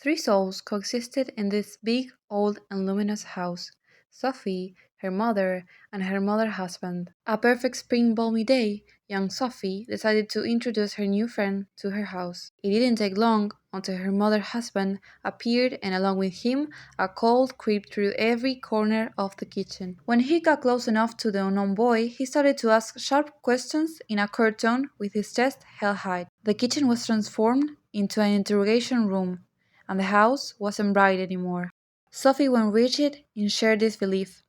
Three souls coexisted in this big, old, and luminous house: Sophie, her mother, and her mother husband. A perfect spring balmy day, young Sophie decided to introduce her new friend to her house. It didn't take long until her mother husband appeared, and along with him, a cold crept through every corner of the kitchen. When he got close enough to the unknown boy, he started to ask sharp questions in a curt tone with his chest held high. The kitchen was transformed into an interrogation room, and the house wasn't bright anymore. Sophie went rigid in sheer disbelief,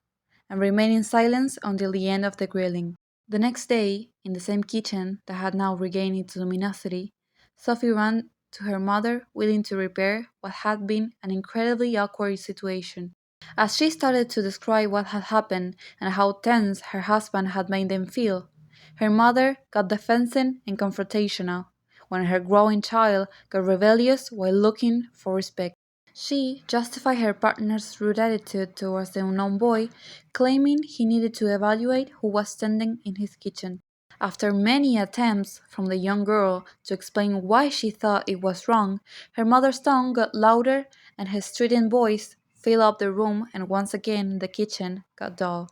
and remained in silence until the end of the grilling. The next day, in the same kitchen that had now regained its luminosity, Sophie ran to her mother, willing to repair what had been an incredibly awkward situation. As she started to describe what had happened and how tense her husband had made them feel, her mother got defensive and confrontational, when her growing child got rebellious while looking for respect. She justified her partner's rude attitude towards the unknown boy, claiming he needed to evaluate who was standing in his kitchen. After many attempts from the young girl to explain why she thought it was wrong, her mother's tone got louder and her strident voice filled up the room, and once again the kitchen got dull.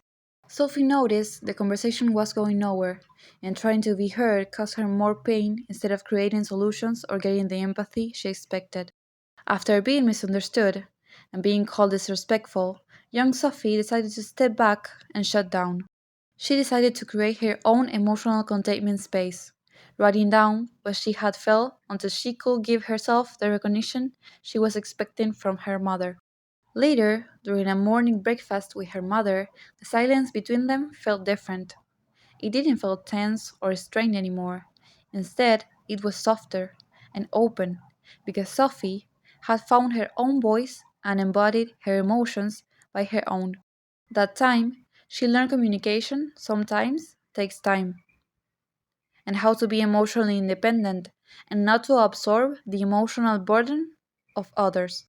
Sophie noticed the conversation was going nowhere, and trying to be heard caused her more pain instead of creating solutions or getting the empathy she expected. After being misunderstood and being called disrespectful, young Sophie decided to step back and shut down. She decided to create her own emotional containment space, writing down what she had felt until she could give herself the recognition she was expecting from her mother. Later, during a morning breakfast with her mother, the silence between them felt different. It didn't feel tense or strained anymore. Instead, it was softer and open, because Sophie had found her own voice and embodied her emotions by her own. That time, she learned communication sometimes takes time, and how to be emotionally independent and not to absorb the emotional burden of others.